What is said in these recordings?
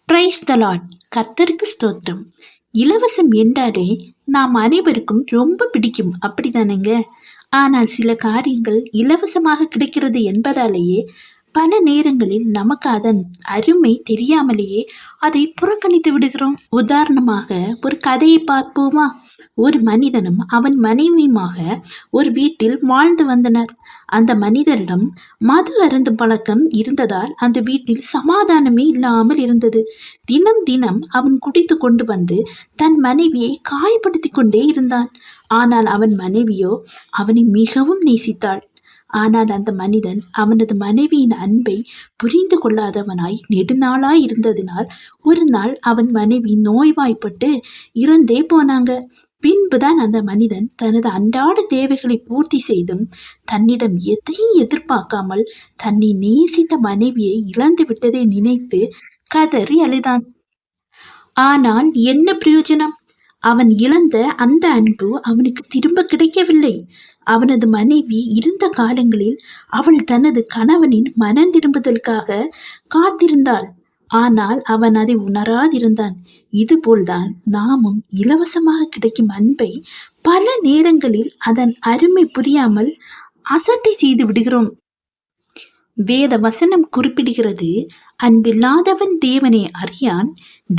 Praise the Lord. கர்த்தருக்கு ஸ்தோத்திரம். இலவசம் என்றாலே நாம் அனைவருக்கும் ரொம்ப பிடிக்கும், அப்படித்தானேங்க? ஆனால் சில காரியங்கள் இலவசமாக கிடைக்கிறது என்பதாலேயே பல நேரங்களில் நமக்கு அதன் அருமை தெரியாமலேயே அதை புறக்கணித்து விடுகிறோம். உதாரணமாக ஒரு கதையை பார்ப்போமா? ஒரு மனிதனும் அவன் மனைவியுமாக ஒரு வீட்டில் வாழ்ந்து வந்தனர். அந்த மனிதரிடம் மது அருந்தும் பழக்கம் இருந்ததால் அந்த வீட்டில் சமாதானமே இல்லாமல் இருந்தது. தினம் தினம் அவன் குடித்து கொண்டு வந்து தன் மனைவியை காயப்படுத்தி கொண்டே இருந்தான். ஆனால் அவன் மனைவியோ அவனை மிகவும் நேசித்தாள். ஆனால் அந்த மனிதன் அவனது மனைவியின் அன்பை புரிந்து கொள்ளாதவனாய் நெடுநாளாய் இருந்ததினால் ஒரு நாள் அவன் மனைவி நோய்வாய்ப்பட்டு இறந்தே போனாங்க. பின்புதான் அந்த மனிதன் தனது அன்றாட தேவைகளை பூர்த்தி செய்தும் தன்னிடம் எதையும் எதிர்பார்க்காமல் தன்னை நேசித்த மனைவியை இழந்து விட்டதை நினைத்து கதறி அழுதான். ஆனால் என்ன பிரயோஜனம்? அவன் இழந்த அந்த அன்பு அவனுக்கு திரும்ப கிடைக்கவில்லை. அவனது மனைவி இருந்த காலங்களில் அவள் தனது கணவனின் மனம் திரும்புதலுக்காக காத்திருந்தாள். ஆனால் அவன் அதை உணராதிருந்தான். இதுபோல்தான் நாமும் இலவசமாக கிடைக்கும் அன்பை பல நேரங்களில் அதன் அருமை புரியாமல் அசட்டை செய்து விடுகிறோம். வேத வசனம் குறிப்பிடுகிறது, அன்பில்லாதவன் தேவனை அறியான்,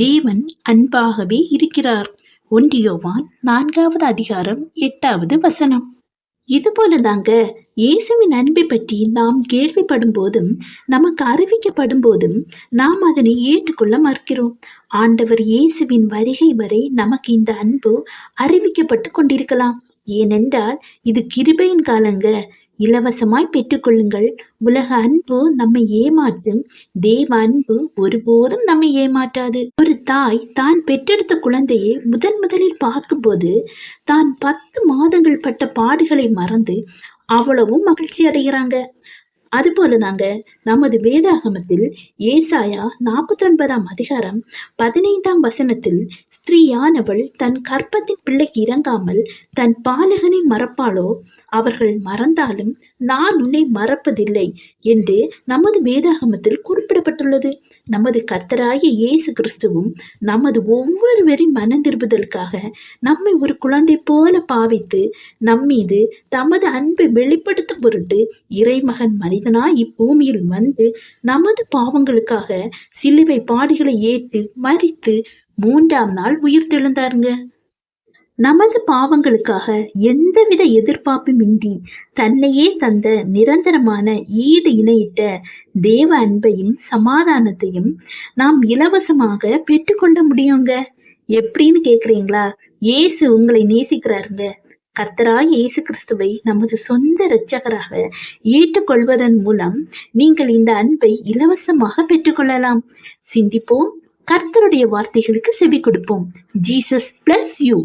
தேவன் அன்பாகவே இருக்கிறார். 1 யோவான் 4வது அதிகாரம் 8வது வசனம். இது போலதாங்க இயேசுவின் அன்பை பற்றி நாம் கேள்விப்படும் போதும் நமக்கு அறிவிக்கப்படும் போதும் நாம் அதனை ஏற்றுக்கொள்ள மறுக்கிறோம். ஆண்டவர் இயேசுவின் வருகை வரை நமக்கு இந்த அன்பு அறிவிக்கப்பட்டு கொண்டிருக்கலாம். ஏனென்றால் இது கிருபையின் காலங்க. இலவசமாய் பெற்றுக்கொள்ளுங்கள். உலக அன்பு நம்மை ஏமாற்றும், தேவ அன்பு ஒருபோதும் நம்மை ஏமாற்றாது. ஒரு தாய் தான் பெற்றெடுத்த குழந்தையை முதலில் பார்க்கும்போது தான் 10 மாதங்கள் பட்ட பாடுகளை மறந்து அவ்வளவும் மகிழ்ச்சி அடைகிறாங்க. அதுபோலதாங்க நமது வேதாகமத்தில் ஏசாயா 49ஆம் அதிகாரம் 15ஆம் வசனத்தில், ஸ்திரீயானவள் தன் கர்ப்பத்தின் பிள்ளைக்கு இறங்காமல் தன் பாலகனை மறப்பாளோ? அவர்கள் மறந்தாலும் நான் உன்னை மறப்பதில்லை என்று நமது வேதாகமத்தில் குறிப்பிடப்பட்டுள்ளது. நமது கர்த்தராகிய இயேசு கிறிஸ்துவும் நமது ஒவ்வொருவரின் மனம் திரும்புதலுக்காக நம்மை ஒரு குழந்தை போல பாவித்து நம்மீது தமது அன்பை வெளிப்படுத்தும் பொருட்டு இறைமகன் மனிதனாய் இப்பூமியில் வந்து நமது பாவங்களுக்காக சிலுவை பாடுகளை ஏற்று மரித்து 3ஆம் நாள் உயிர் தெழுந்தாருங்க. நமது பாவங்களுக்காக எந்தவித எதிர்பார்ப்பும் இன்றி தன்னையே தந்த நிரந்தரமான ஈடு இணையிட்ட தேவ அன்பையும் சமாதானத்தையும் நாம் இலவசமாக பெற்றுக்கொள்ள முடியுங்க. எப்படின்னு கேக்குறீங்களா? இயேசு உங்களை நேசிக்கிறாருங்க. கர்த்தராகிய இயேசு கிறிஸ்துவை நமது சொந்த இரட்சகராக ஏற்றுக்கொள்வதன் மூலம் நீங்கள் இந்த அன்பை இலவசமாக பெற்றுக்கொள்ளலாம். சிந்திப்போம், கர்த்தருடைய வார்த்தைகளுக்கு செவி கொடுப்போம். Jesus bless you.